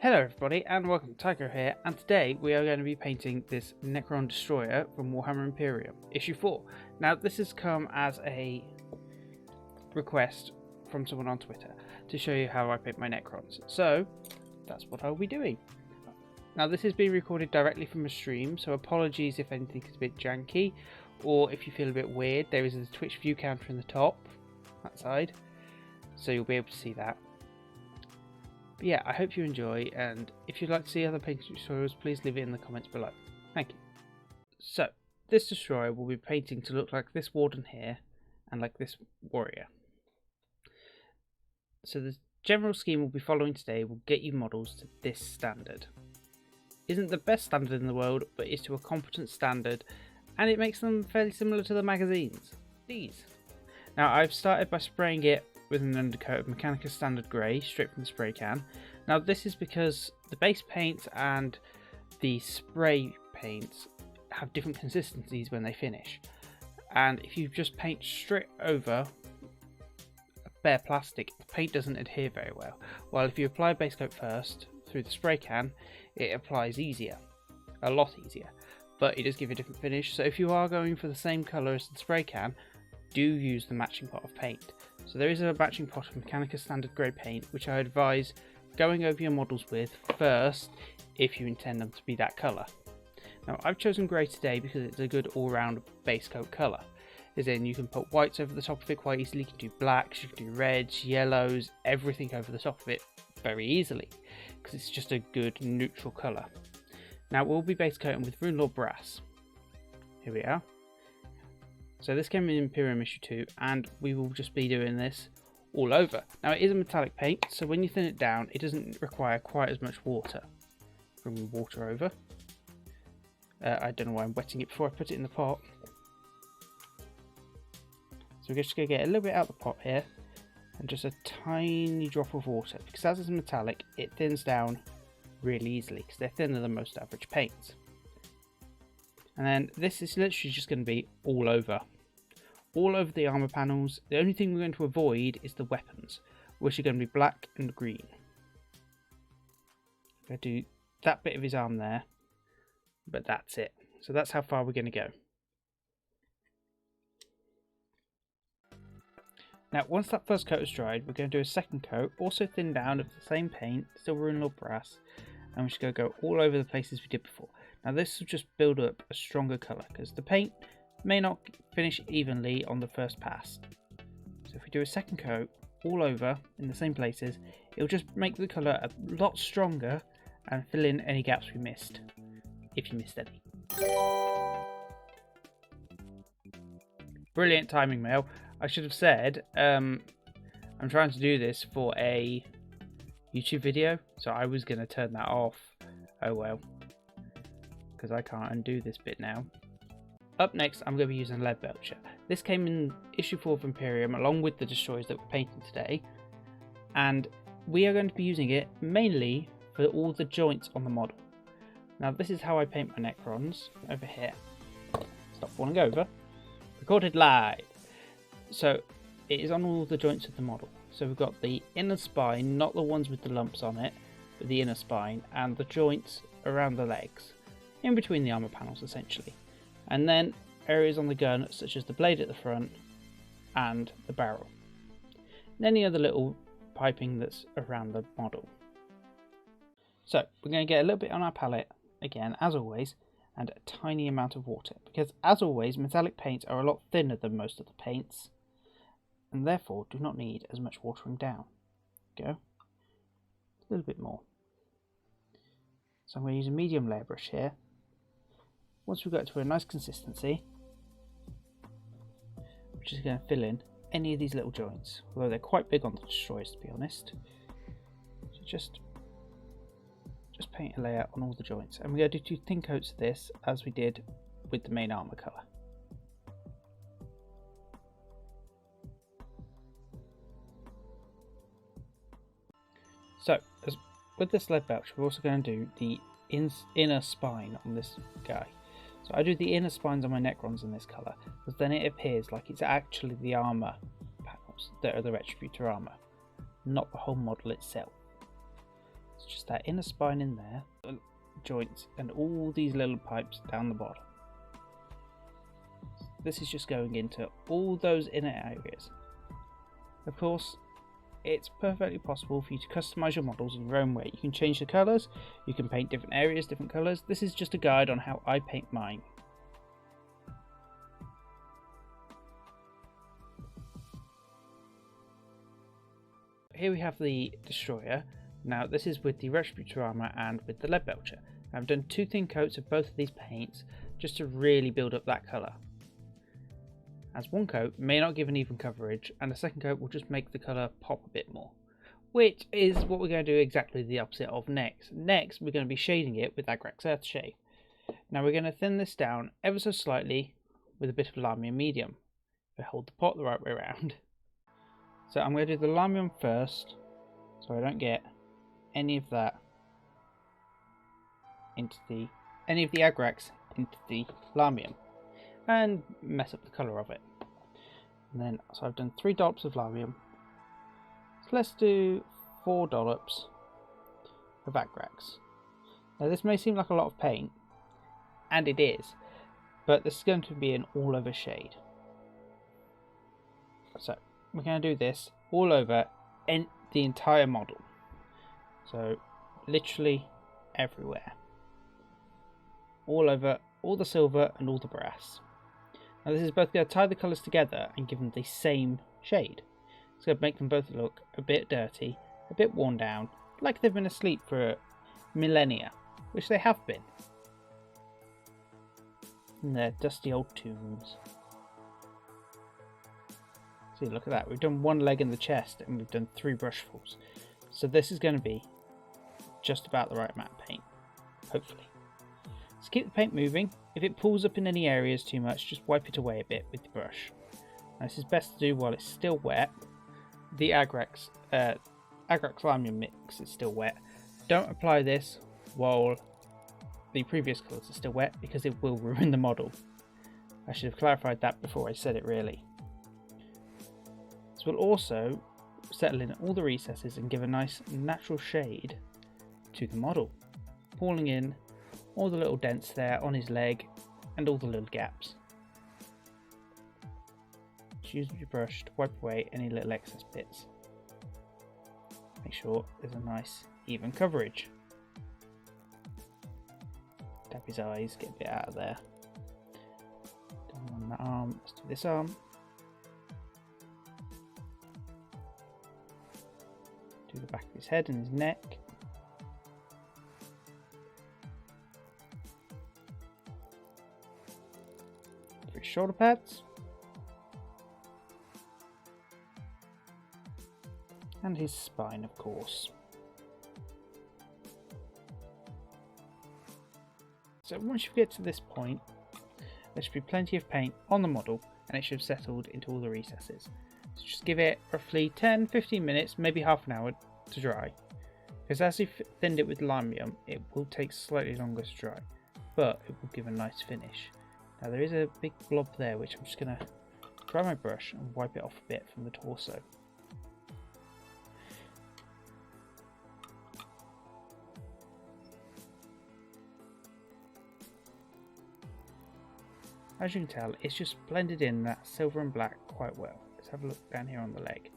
Hello everybody and welcome to Tycho here, and today we are going to be painting this Necron Destroyer from Warhammer Imperium, issue 4. Now this has come as a request from someone on Twitter to show you how I paint my Necrons, so that's what I'll be doing. Now this is being recorded directly from a stream, so apologies if anything is a bit janky, or if you feel a bit weird. There is a Twitch view counter in the top, that side, so you'll be able to see that. But yeah, I hope you enjoy, and if you'd like to see other painting tutorials, please leave it in the comments below. Thank you. So, this destroyer will be painting to look like this warden here, and like this warrior. So the general scheme we'll be following today will get you models to this standard. Isn't the best standard in the world, but is to a competent standard, and it makes them fairly similar to the magazines. These. Now I've started by spraying it with an undercoat of Mechanica Standard Grey straight from the spray can. Now this is because the base paints and the spray paints have different consistencies when they finish, and if you just paint straight over bare plastic, the paint doesn't adhere very well, while if you apply base coat first through the spray can, it applies easier, a lot easier, but it does give a different finish. So if you are going for the same colour as the spray can, do use the matching pot of paint. So there is a matching pot of Mechanica Standard Grey paint, which I advise going over your models with first if you intend them to be that colour. Now I've chosen grey today because it's a good all-round base coat colour, as in you can put whites over the top of it quite easily, you can do blacks, you can do reds, yellows, everything over the top of it very easily, because it's just a good neutral colour. Now we'll be base coating with Rune Lord Brass. Here we are. So this came in Imperium issue 2, and we will just be doing this all over. Now it is a metallic paint, so when you thin it down, it doesn't require quite as much water. Bring water over. I don't know why I'm wetting it before I put it in the pot. So we're just going to get a little bit out of the pot here, and just a tiny drop of water, because as it's metallic, it thins down really easily, because they're thinner than most average paints. And then this is literally just going to be all over the armor panels. The only thing we're going to avoid is the weapons, which are going to be black and green. I'm going to do that bit of his arm there, but that's it. So that's how far we're going to go. Now once that first coat is dried, we're going to do a second coat, also thin down of the same paint, still Rune Lord Brass, and we're just going to go all over the places we did before. Now this will just build up a stronger colour, because the paint may not finish evenly on the first pass. So if we do a second coat all over in the same places, it'll just make the colour a lot stronger and fill in any gaps we missed, if you missed any. Brilliant timing, Mel. I should have said, I'm trying to do this for a YouTube video, so I was going to turn that off. Oh well, because I can't undo this bit now. Up next, I'm going to be using Lead Belcher. This came in issue 4 of Imperium along with the destroyers that we're painting today, and we are going to be using it mainly for all the joints on the model. Now this is how I paint my Necrons over here. Stop falling over. Recorded live. So it is on all the joints of the model. So we've got the inner spine, not the ones with the lumps on it, but the inner spine, and the joints around the legs, in between the armor panels essentially. And then areas on the gun such as the blade at the front and the barrel. And any other little piping that's around the model. So we're going to get a little bit on our palette again, as always, and a tiny amount of water, because as always metallic paints are a lot thinner than most of the paints, and therefore do not need as much watering down. Go. A little bit more. So I'm going to use a medium layer brush here. Once we've got to a nice consistency, we're just going to fill in any of these little joints, although they're quite big on the destroyers to be honest. So just paint a layer on all the joints, and we're going to do 2 thin coats of this as we did with the main armour colour. So with this Lead Belcher, we're also going to do the inner spine on this guy. So I do the inner spines on my Necrons in this colour, because then it appears like it's actually the armour panels that are the Retributor armour, not the whole model itself. It's just that inner spine in there, joints, and all these little pipes down the bottom. This is just going into all those inner areas. Of course, it's perfectly possible for you to customize your models in your own way. You can change the colors, you can paint different areas, different colors. This is just a guide on how I paint mine. Here we have the Destroyer. Now this is with the Retributor armor and with the Lead Belcher. I've done 2 thin coats of both of these paints just to really build up that colour. As one coat may not give an even coverage, and the second coat will just make the colour pop a bit more. Which is what we're going to do exactly the opposite of next. Next we're going to be shading it with Agrax Earthshade. Now we're going to thin this down ever so slightly with a bit of Lamium Medium. If I hold the pot the right way around. So I'm going to do the Lamium first, so I don't get any of that into any of the Agrax into the Lamium and mess up the colour of it. And then, so I've done 3 dollops of Lamium. So let's do 4 dollops of Agrax. Now this may seem like a lot of paint, and it is, but this is going to be an all over shade. So we're going to do this all over the entire model. So literally everywhere. All over all the silver and all the brass. Now this is both going to tie the colours together and give them the same shade. It's going to make them both look a bit dirty, a bit worn down, like they've been asleep for millennia, which they have been. In their dusty old tombs. See, look at that. We've done 1 leg in the chest and we've done 3 brushfuls. So this is going to be just about the right amount of paint, hopefully. So keep the paint moving. If it pulls up in any areas too much, just wipe it away a bit with the brush. Now, this is best to do while it's still wet. The Agrax Lamium mix is still wet. Don't apply this while the previous colours are still wet because it will ruin the model. I should have clarified that before I said it really. This will also settle in all the recesses and give a nice natural shade to the model, pulling in all the little dents there on his leg and all the little gaps. Just use your brush to wipe away any little excess bits. Make sure there's a nice even coverage. Tap his eyes, get a bit out of there. Done on that arm, let's do this arm. Do the back of his head and his neck. For his shoulder pads. And his spine, of course. So once you get to this point, there should be plenty of paint on the model and it should have settled into all the recesses. So just give it roughly 10-15 minutes, maybe half an hour to dry. Because as you've thinned it with Lamium, it will take slightly longer to dry, but it will give a nice finish. Now there is a big blob there which I'm just going to dry my brush and wipe it off a bit from the torso. As you can tell, it's just blended in that silver and black quite well. Let's have a look down here on the leg.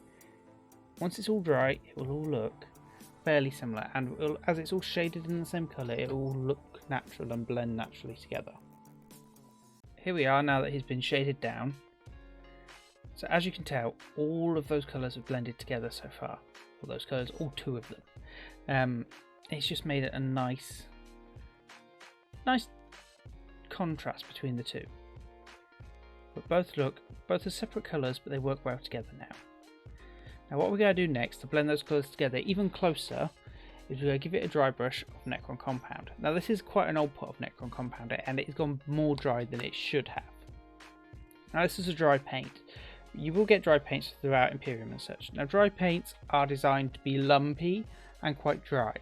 Once it's all dry, it will all look fairly similar, and as it's all shaded in the same colour, it will all look natural and blend naturally together. Here we are now that he's been shaded down. So as you can tell, all of those colours have blended together so far. All those colours, all 2 of them. It's just made it a nice contrast between the 2. But both are separate colours, but they work well together now. Now what we're going to do next to blend those colours together even closer is we're going to give it a dry brush of Necron Compound. Now this is quite an old pot of Necron Compound and it's gone more dry than it should have. Now this is a dry paint. You will get dry paints throughout Imperium and such. Now dry paints are designed to be lumpy and quite dry.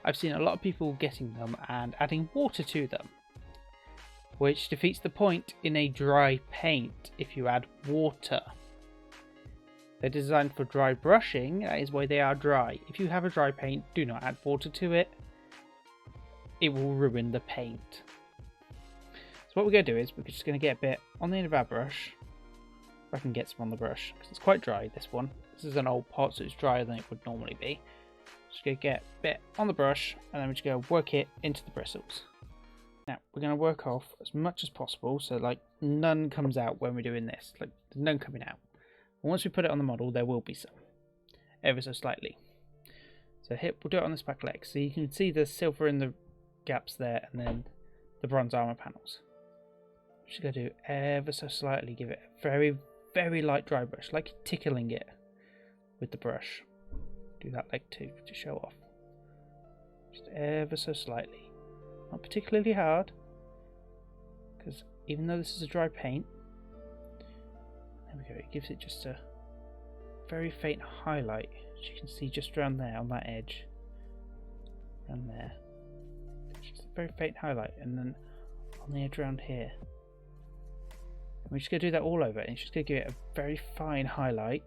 I've seen a lot of people getting them and adding water to them, which defeats the point in a dry paint if you add water. They're designed for dry brushing, that is why they are dry. If you have a dry paint, do not add water to it. It will ruin the paint. So what we're going to do is we're just going to get a bit on the end of our brush. If I can get some on the brush, because it's quite dry, this one. This is an old pot, so it's drier than it would normally be. Just going to get a bit on the brush, and then we're just going to work it into the bristles. Now, we're going to work off as much as possible, so like none comes out when we're doing this. Like, there's none coming out. And once we put it on the model, there will be some. Ever so slightly. So here, we'll do it on this back leg. So you can see the silver in the gaps there, and then the bronze armor panels. Just going to do ever so slightly, give it a very, very light dry brush, like tickling it with the brush. Do that leg too, to show off. Just ever so slightly. Not particularly hard, because even though this is a dry paint, there we go, it gives it just a very faint highlight, as you can see just around there on that edge. Around there. Just a very faint highlight, and then on the edge around here. And we're just going to do that all over, and it's just going to give it a very fine highlight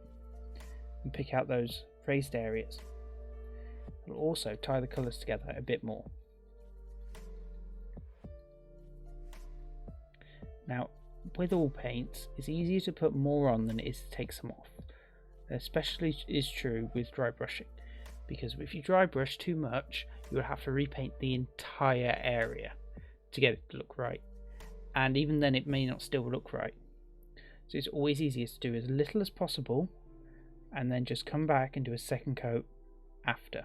and pick out those raised areas. It'll also tie the colours together a bit more. Now, with all paints, it's easier to put more on than it is to take some off. Especially is true with dry brushing, because if you dry brush too much, you will have to repaint the entire area to get it to look right. And even then it may not still look right. So it's always easiest to do as little as possible and then just come back and do a second coat after.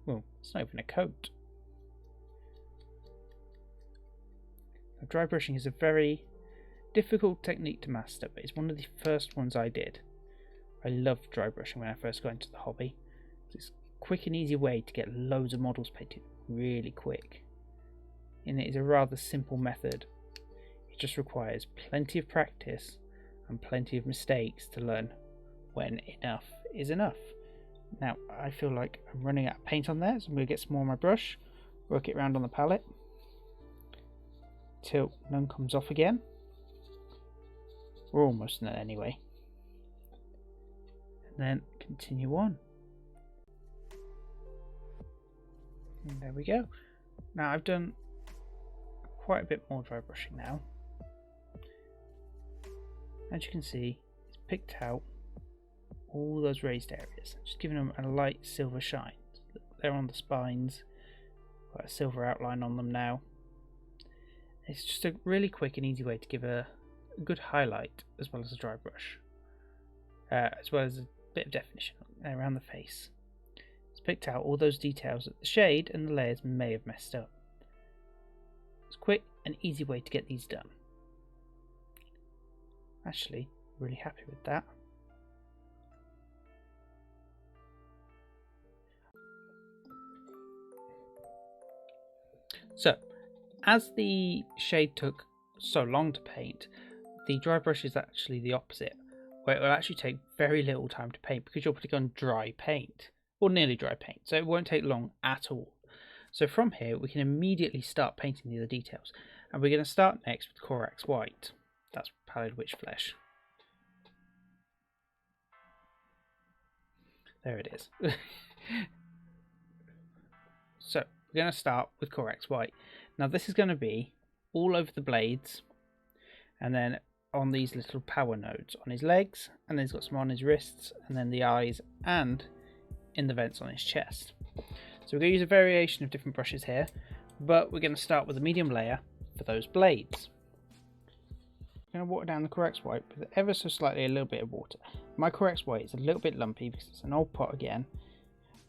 Well, it's not even a coat. Now, dry brushing is a very difficult technique to master, but it's one of the first ones I did. I loved dry brushing when I first got into the hobby. It's a quick and easy way to get loads of models painted really quick. And it is a rather simple method. It just requires plenty of practice and plenty of mistakes to learn when enough is enough. Now, I feel like I'm running out of paint on there, so I'm going to get some more on my brush, work it around on the palette till none comes off again. We're almost done anyway. And then continue on. And there we go. Now I've done quite a bit more dry brushing now. As you can see, it's picked out all those raised areas, just giving them a light silver shine. They're on the spines, got a silver outline on them now. It's just a really quick and easy way to give a good highlight as well as a dry brush, as well as a bit of definition around the face. It's picked out all those details that the shade and the layers may have messed up. It's a quick and easy way to get these done. Actually, really happy with that. So, as the shade took so long to paint, the dry brush is actually the opposite, where it will actually take very little time to paint because you're putting on dry paint, or nearly dry paint, so it won't take long at all. So from here we can immediately start painting the other details, and we're going to start next with Corax White. That's Pallid Witch Flesh. There it is. So we're going to start with Corax White. Now this is going to be all over the blades, and then on these little power nodes on his legs, and then he's got some on his wrists, and then the eyes, and in the vents on his chest. So we're going to use a variation of different brushes here, but we're going to start with a medium layer for those blades. I'm going to water down the Corax White with ever so slightly a little bit of water. My Corax White is a little bit lumpy because it's an old pot again,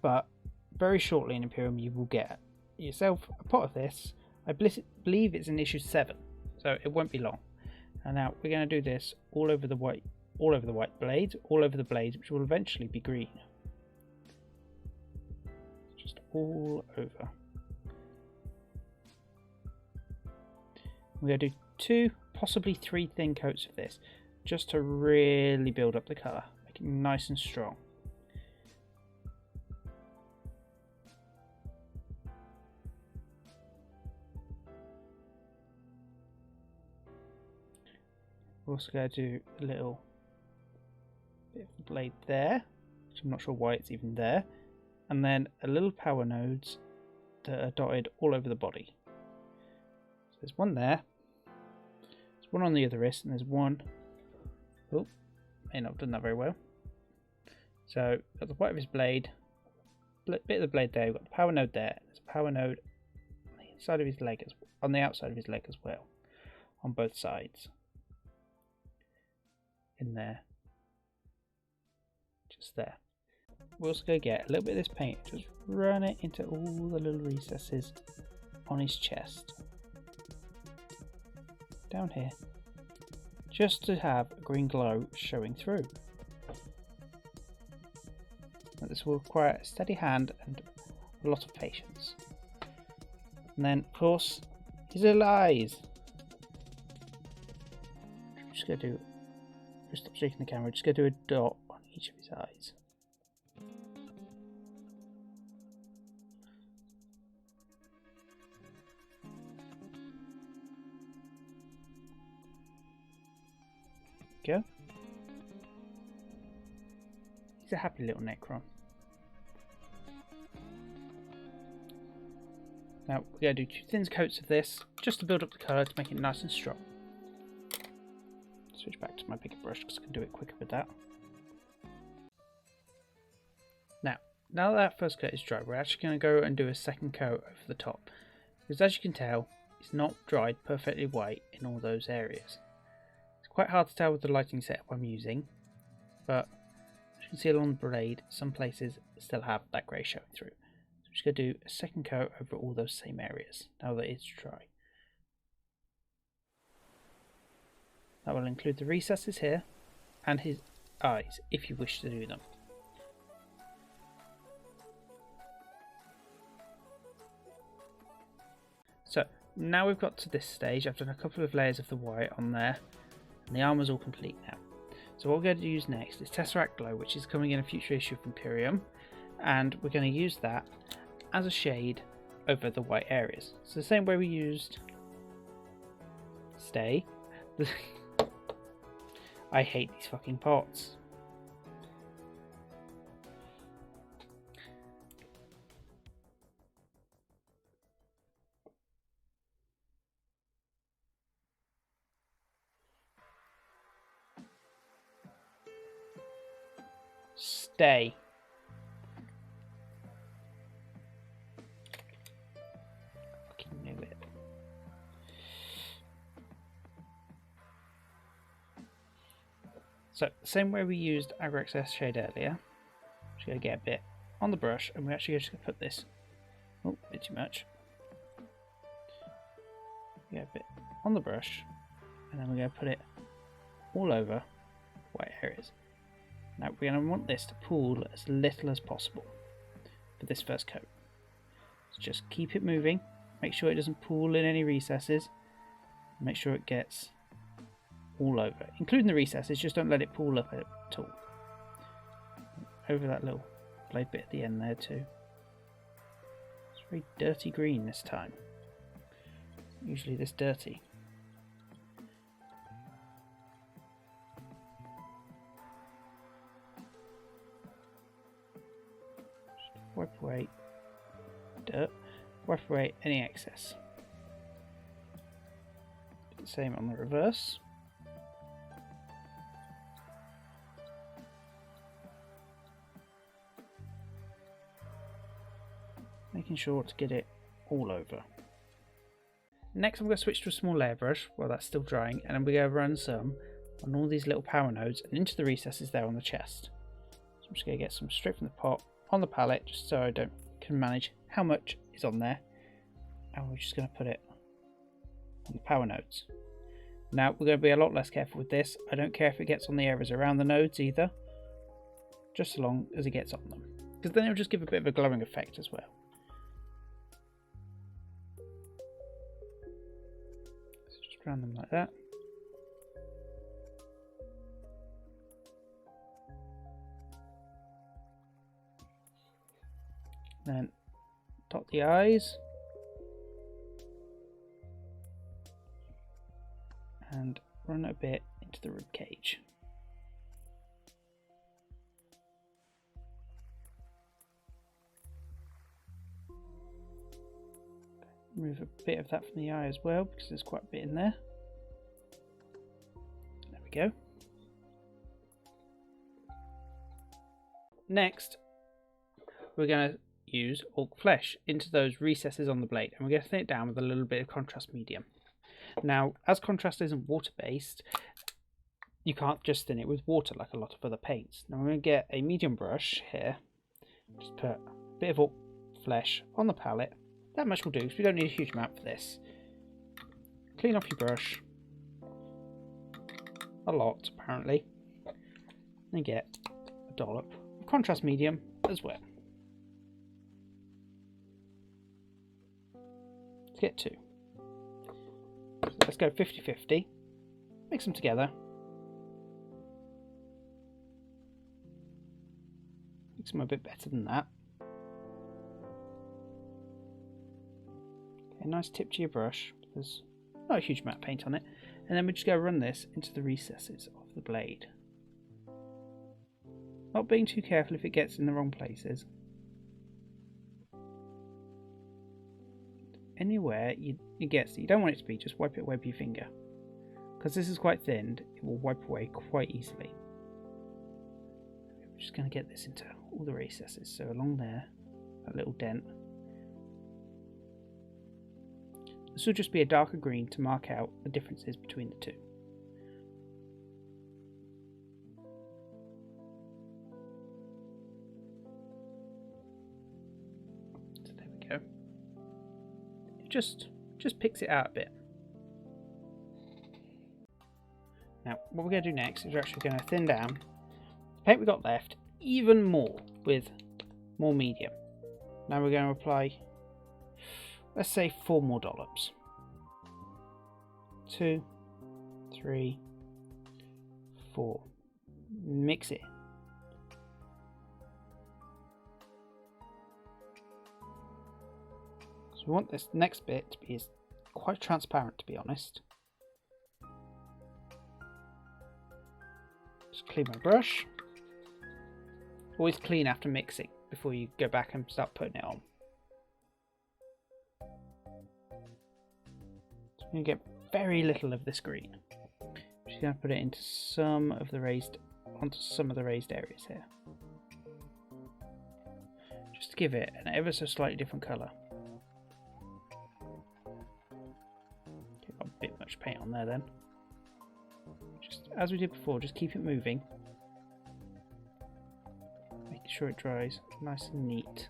but very shortly in Imperium you will get yourself a pot of this. I believe it's in issue 7, so it won't be long. And now we're going to do this all over the white blades, all over the blades, which will eventually be green. Just all over. We're going to do 2, possibly 3 thin coats of this, just to really build up the colour, make it nice and strong. We're also going to do a little blade there, which I'm not sure why it's even there, and then a little power nodes that are dotted all over the body. So there's one there, there's one on the other wrist, and there's one. Oh, may not have done that very well. So got the white of his blade, bit of the blade there. We've got the power node there. There's a power node on the inside of his leg, on the outside of his leg as well, on both sides. In there, just there. We're also going to get a little bit of this paint, just run it into all the little recesses on his chest, down here, just to have a green glow showing through. Now, this will require a steady hand and a lot of patience. And then, of course, his little eyes. I'm just going to do. Just stop shaking the camera. Just going to do a dot on each of his eyes. Go. He's a happy little Necron. Now we're going to do 2 thin coats of this just to build up the colour to make it nice and strong. Switch back to my bigger brush because I can do it quicker with that. Now that first coat is dry, we're actually going to go and do a second coat over the top, because as you can tell, it's not dried perfectly white in all those areas. It's quite hard to tell with the lighting setup I'm using, but as you can see along the blade, some places still have that grey showing through. So I'm just going to do a second coat over all those same areas now that it's dry. That will include the recesses here and his eyes if you wish to do them. So now we've got to this stage. I've done a couple of layers of the white on there and the armour's all complete now. So what we're going to use next is Tesseract Glow, which is coming in a future issue of Imperium, and we're going to use that as a shade over the white areas. So the same way we used Stay. I hate these fucking pots. Stay. Fucking knew it. So, same way we used Agro Excess shade earlier. Just going to get a bit on the brush, and we're actually just going to put this. Oh, a bit too much. Get a bit on the brush, and then we're going to put it all over white areas. Now we're going to want this to pool as little as possible for this first coat. So just keep it moving, make sure it doesn't pool in any recesses, make sure it gets all over, including the recesses, just don't let it pool up at all. Over that little blade bit at the end there too. It's very dirty green this time. It's not usually this dirty. Wipe away dirt, wipe away any excess. Do the same on the reverse. Making sure to get it all over. Next I'm going to switch to a small layer brush while that's still drying, and I'm going to run some on all these little power nodes and into the recesses there on the chest. So I'm just going to get some straight from the pot on the palette, just so I can manage how much is on there, and we're just going to put it on the power nodes. Now we're going to be a lot less careful with this. I don't care if it gets on the areas around the nodes either, just so long as it gets on them, because then it'll just give a bit of a glowing effect as well. So just round them like that. Then dot the eyes and run a bit into the rib cage. Remove a bit of that from the eye as well, because there's quite a bit in there. There we go. Next, we're going to use Orc Flesh into those recesses on the blade, and we're going to thin it down with a little bit of contrast medium. Now, as contrast isn't water-based, you can't just thin it with water like a lot of other paints. Now, we're going to get a medium brush here. Just put a bit of Orc Flesh on the palette. That much will do, because we don't need a huge amount for this. Clean off your brush. A lot, apparently. And get a dollop of contrast medium as well. Let's get 2. So let's go 50-50. Mix them together. Mix them a bit better than that. Okay, nice tip to your brush. There's not a huge amount of paint on it. And then we just go run this into the recesses of the blade. Not being too careful if it gets in the wrong places. Anywhere it gets that you don't want it to be, just wipe it away with your finger. Because this is quite thinned, it will wipe away quite easily. I'm just going to get this into all the recesses. So along there, that little dent. This will just be a darker green to mark out the differences between the two. So there we go. It just picks it out a bit. Now what we're going to do next is we're actually going to thin down the paint we got left even more with more medium. Now we're going to apply, let's say 4 more dollops. 2, 3, 4. Mix it. So we want this next bit to be quite transparent, to be honest. Just clean my brush. Always clean after mixing before you go back and start putting it on. So I'm going to get very little of this green. I'm just going to put it into onto some of the raised areas here. Just to give it an ever so slightly different colour. Got a bit much paint on there then. Just as we did before, just keep it moving. Making sure it dries nice and neat.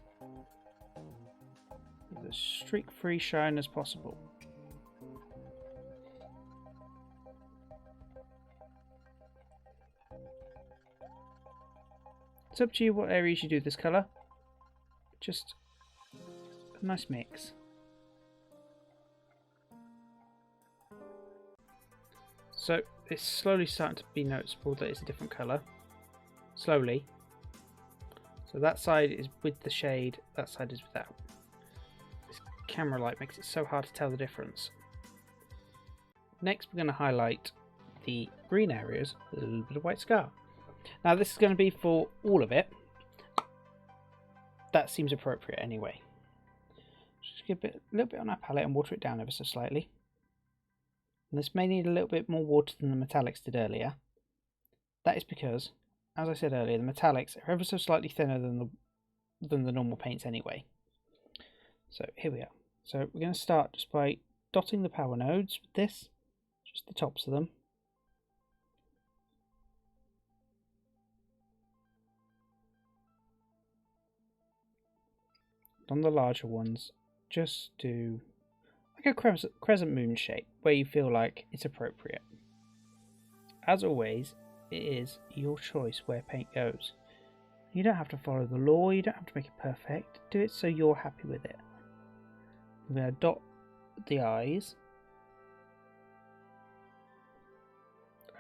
With as streak-free shine as possible. It's up to you what areas you do this colour. Just a nice mix. So it's slowly starting to be noticeable that it's a different colour. Slowly. So that side is with the shade, that side is without. This camera light makes it so hard to tell the difference. Next we're going to highlight the green areas with a little bit of white scar. Now this is going to be for all of it. That seems appropriate anyway. Just give it a little bit on our palette and water it down ever so slightly. And this may need a little bit more water than the metallics did earlier. That is because, as I said earlier, the metallics are ever so slightly thinner than the normal paints anyway. So here we are. So we're going to start just by dotting the power nodes with this, just the tops of them. On the larger ones, just do like a crescent moon shape where you feel like it's appropriate. As always, it is your choice where paint goes. You don't have to follow the law, you don't have to make it perfect. Do it so you're happy with it. I'm going to dot the eyes.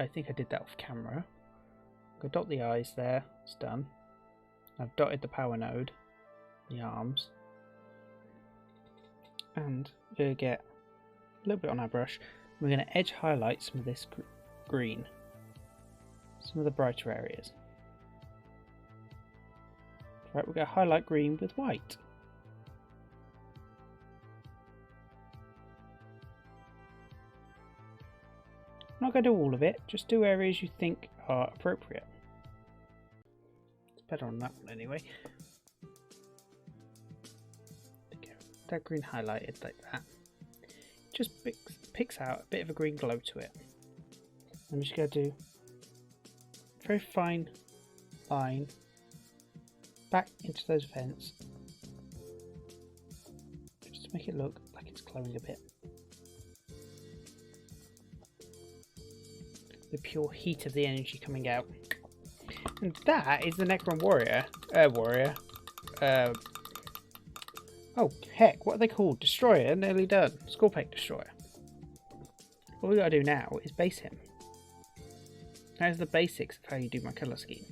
I think I did that off camera. I'm going to dot the eyes there, it's done. I've dotted the power node, the arms. And we're going to get a little bit on our brush. We're going to edge highlight some of this green. Some of the brighter areas. Right, we're going to highlight green with white. I'm not going to do all of it, just do areas you think are appropriate. It's better on that one anyway. Okay, that green highlighted like that. Just picks out a bit of a green glow to it. I'm just going to do a very fine line back into those vents, just to make it look like it's glowing a bit. The pure heat of the energy coming out. And that is the Necron warrior. Oh heck, what are they called? Destroyer, nearly done. Scorpion Destroyer. All we gotta do now is base him. That is the basics of how you do my colour scheme.